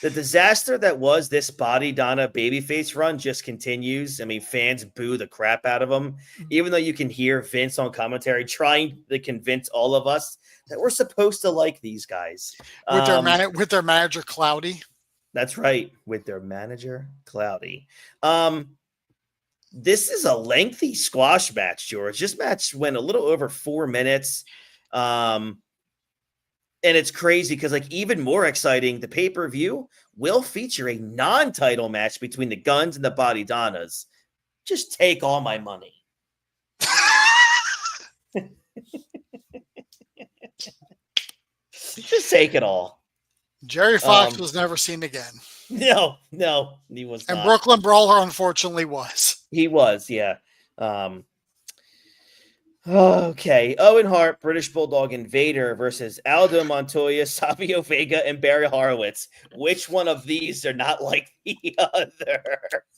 disaster that was this Body Donna babyface run just continues. I mean, fans boo the crap out of him, even though you can hear Vince on commentary trying to convince all of us that we're supposed to like these guys. With their manager, Cloudy. That's right, with their manager, Cloudy. This is a lengthy squash match, George. This match went a little over 4 minutes. And it's crazy because, like, even more exciting, the pay-per-view will feature a non-title match between the Guns and the Body Donnas. Just take all my money. Just take it all. Jerry Fox was never seen again. No, he was and not. Brooklyn Brawler, unfortunately, was. He was, yeah. Okay. Owen Hart, British Bulldog Invader versus Aldo Montoya, Savio Vega, and Barry Horowitz. Which one of these are not like the other?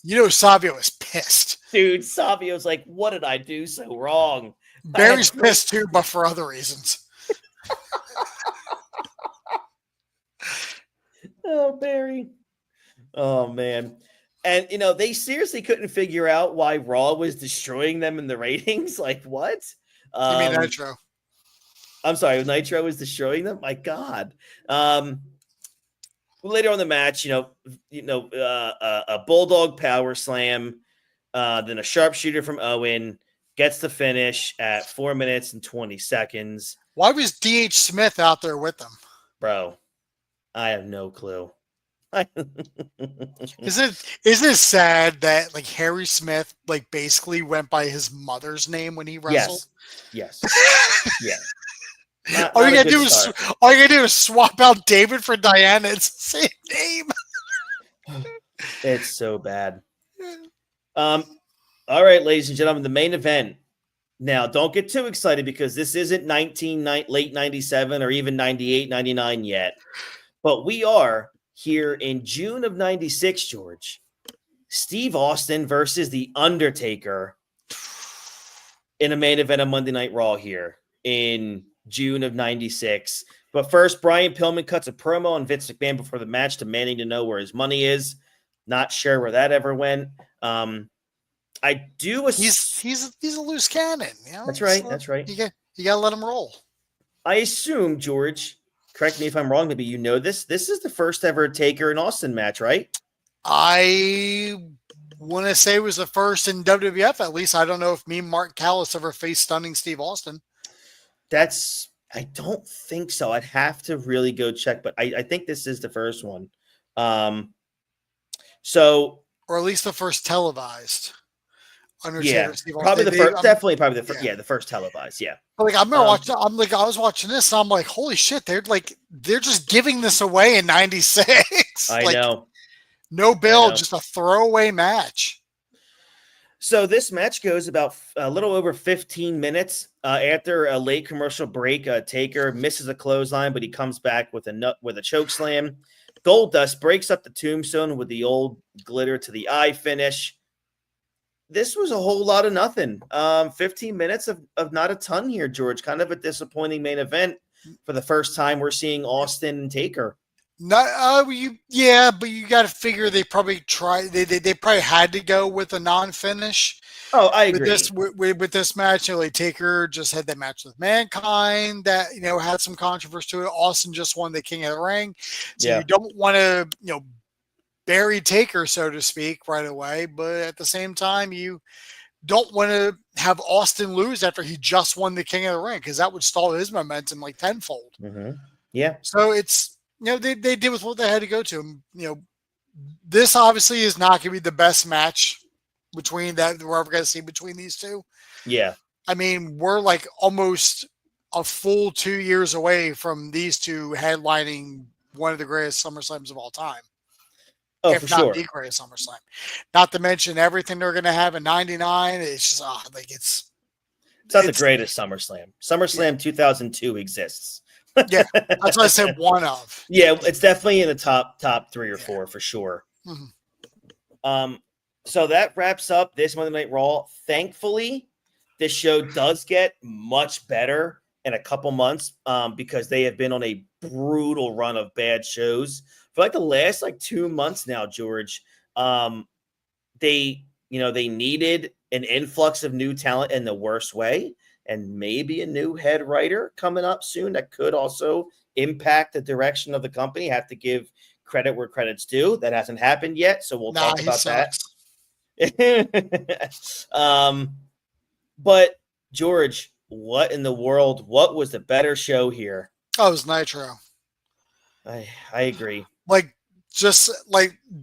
You know, Savio is pissed. Dude, Savio's like, what did I do so wrong? Barry's pissed too, but for other reasons. Oh, Barry. Oh, man. And, you know, they seriously couldn't figure out why Raw was destroying them in the ratings. Like, what? You mean Nitro? I'm sorry, Nitro was destroying them? My God. Later on in the match, a Bulldog power slam, then a sharpshooter from Owen gets the finish at 4 minutes and 20 seconds. Why was D.H. Smith out there with them? Bro, I have no clue. Isn't it sad that like Harry Smith like basically went by his mother's name when he wrestled? Yes. Yeah. All you gotta do is swap out David for Diana. It's the same name. It's so bad. All right, ladies and gentlemen, the main event. Now, don't get too excited because this isn't late 97 or even 98, 99 yet. But we are here in June of 96, George. Steve Austin versus The Undertaker in a main event of Monday Night Raw here in June of 96. But first, Brian Pillman cuts a promo on Vince McMahon before the match, demanding to know where his money is. Not sure where that ever went. I do. He's a loose cannon. You know? That's right. That's right. You gotta let him roll. I assume, George, correct me if I'm wrong, maybe you know this. This is the first ever Taker and Austin match, right? I want to say it was the first in WWF, at least. I don't know if me and Mark Callis ever faced Stunning Steve Austin. I don't think so. I'd have to really go check, but I think this is the first one. Or at least the first televised. Yeah, probably the first. Definitely, probably the first. Yeah, the first televised. Yeah. Like I remember watching. I was watching this, and I'm like, holy shit! They're just giving this away in '96. I know. No bill, just a throwaway match. So this match goes about a little over 15 minutes. After a late commercial break, Taker misses a clothesline, but he comes back with a choke slam. Goldust breaks up the tombstone with the old glitter to the eye finish. This was a whole lot of nothing. 15 minutes of not a ton here, George. Kind of a disappointing main event for the first time we're seeing Austin and Taker. But you got to figure they probably tried. They probably had to go with a non-finish. Oh, I agree. With this match, like Taker just had that match with Mankind that had some controversy to it. Austin just won the King of the Ring, so you don't want to bury Taker, so to speak, right away. But at the same time, you don't want to have Austin lose after he just won the King of the Ring because that would stall his momentum like tenfold. Mm-hmm. Yeah. So it's. They did with what they had to go to. This obviously is not going to be the best match between that we're ever going to see between these two. Yeah. I mean, we're like almost a full 2 years away from these two headlining one of the greatest SummerSlams of all time. Oh, if for not sure. the greatest SummerSlam. Not to mention everything they're going to have in 99. It's just it's not the greatest SummerSlam. SummerSlam 2002 exists. Yeah, that's what I said one of. Yeah, it's definitely in the top 3 or 4 for sure. Mm-hmm. So that wraps up this Monday Night Raw. Thankfully, this show does get much better in a couple months because they have been on a brutal run of bad shows for like the last 2 months now, George. They needed an influx of new talent in the worst way. And maybe a new head writer coming up soon that could also impact the direction of the company. Have to give credit where credit's due. That hasn't happened yet, so we'll talk about that. But George, what in the world? What was the better show here? Oh, it was Nitro. I agree. Just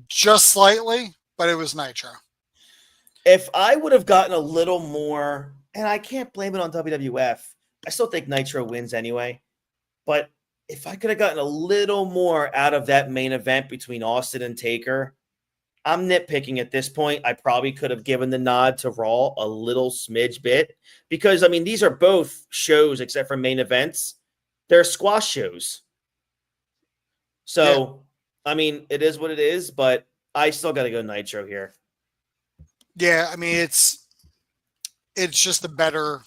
slightly, but it was Nitro. If I would have gotten a little more, and I can't blame it on WWF, I still think Nitro wins anyway. But if I could have gotten a little more out of that main event between Austin and Taker, I'm nitpicking at this point. I probably could have given the nod to Raw a little smidge bit because, I mean, these are both shows except for main events. They're squash shows. So, yeah. I mean, it is what it is, but I still got to go Nitro here. Yeah, I mean, it's just the better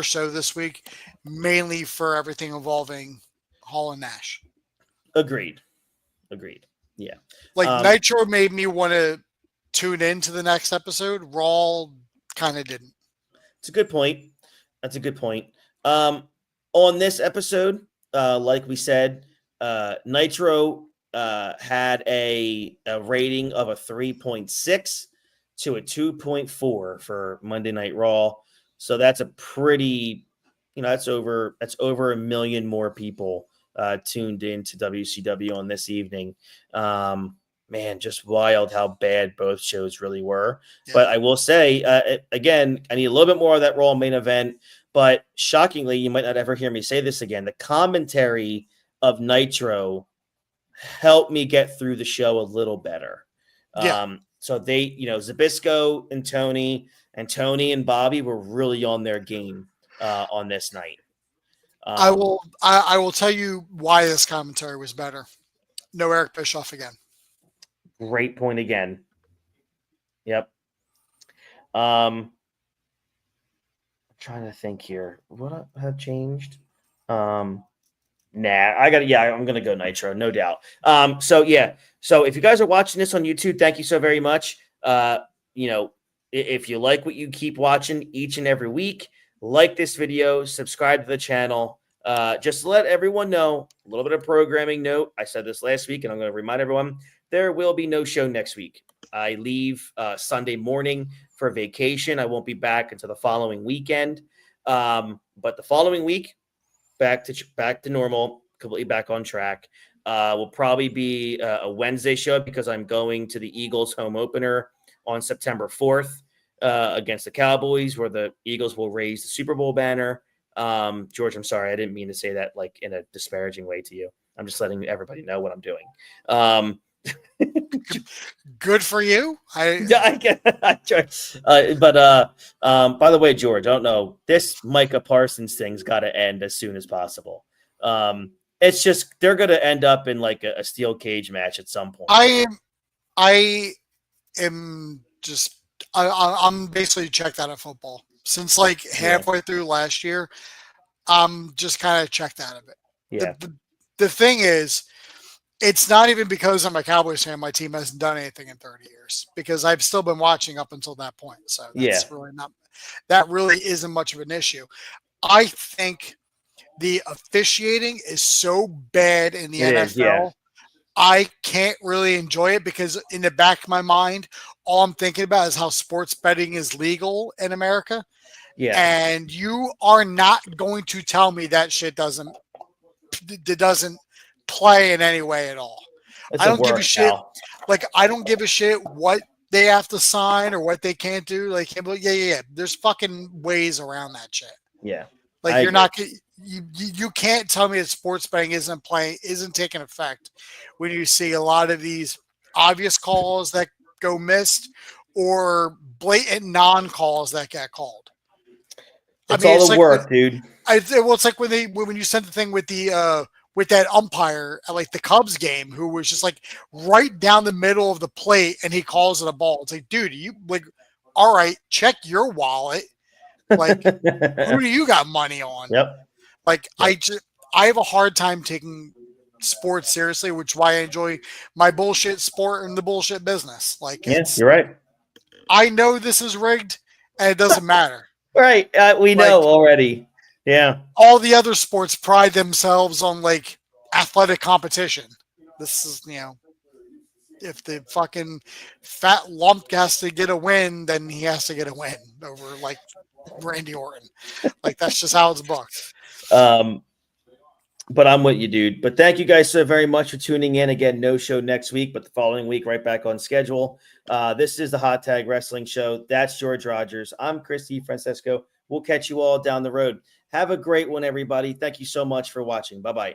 show this week, mainly for everything involving Hall and Nash. Agreed. Yeah. Nitro made me want to tune into the next episode. Raw kind of didn't. It's a good point. That's a good point. On this episode, like we said, Nitro had a rating of a 3.6 to a 2.4 for Monday Night Raw. So that's a pretty, that's over 1 million more people tuned in to WCW on this evening. Man, just wild how bad both shows really were. Yeah. But I will say, again, I need a little bit more of that Raw main event. But shockingly, you might not ever hear me say this again. The commentary of Nitro helped me get through the show a little better. Yeah. So they, Zbyszko and Tony and Bobby were really on their game on this night. I will tell you why this commentary was better. No Eric Bischoff again. Great point again. Yep. I'm trying to think here. What have changed? I'm gonna go Nitro, no doubt. So if you guys are watching this on YouTube, thank you so very much. If you like what you keep watching each and every week, like this video, subscribe to the channel. Just to let everyone know, a little bit of programming note. I said this last week, and I'm going to remind everyone, there will be no show next week. I leave Sunday morning for vacation. I won't be back until the following weekend. But the following week, back to normal, completely back on track. Will probably be a Wednesday show because I'm going to the Eagles home opener on September 4th against the Cowboys, where the Eagles will raise the Super Bowl banner. George, I'm sorry. I didn't mean to say that like in a disparaging way to you. I'm just letting everybody know what I'm doing. Good for you. I try. By the way, George, I don't know. This Micah Parsons thing's got to end as soon as possible. It's just they're going to end up in like a steel cage match at some point. I'm basically checked out of football since like halfway through last year. I'm just kind of checked out of it. Yeah. The thing is, it's not even because I'm a Cowboys fan. My team hasn't done anything in 30 years because I've still been watching up until that point. So that's that really isn't much of an issue. I think the officiating is so bad in the NFL. I can't really enjoy it because in the back of my mind, all I'm thinking about is how sports betting is legal in America. Yeah. And you are not going to tell me that shit doesn't play in any way at all. I don't give a shit. Like, I don't give a shit what they have to sign or what they can't do. Like, yeah. There's fucking ways around that shit. Yeah. Like, you can't tell me that sports betting isn't taking effect when you see a lot of these obvious calls that go missed or blatant non-calls that get called. It's all work, dude. It's like when you sent the thing with the with that umpire at like the Cubs game who was just like right down the middle of the plate and he calls it a ball. It's like, dude, you like, all right, check your wallet. Like, who do you got money on? Yep. Like, yep. I have a hard time taking sports seriously, which is why I enjoy my bullshit sport and the bullshit business. Like, you're right. I know this is rigged and it doesn't matter. Right. We know already. Yeah. All the other sports pride themselves on like athletic competition. This is, if the fucking fat lump has to get a win, then he has to get a win over like Randy Orton. Like that's just how it's booked. But I'm with you, dude. But thank you guys so very much for tuning in. Again, no show next week, but the following week, right back on schedule. This is the Hot Tag Wrestling Show. That's George Rogers. I'm Chris DiFrancesco. We'll catch you all down the road. Have a great one, everybody. Thank you so much for watching. Bye-bye.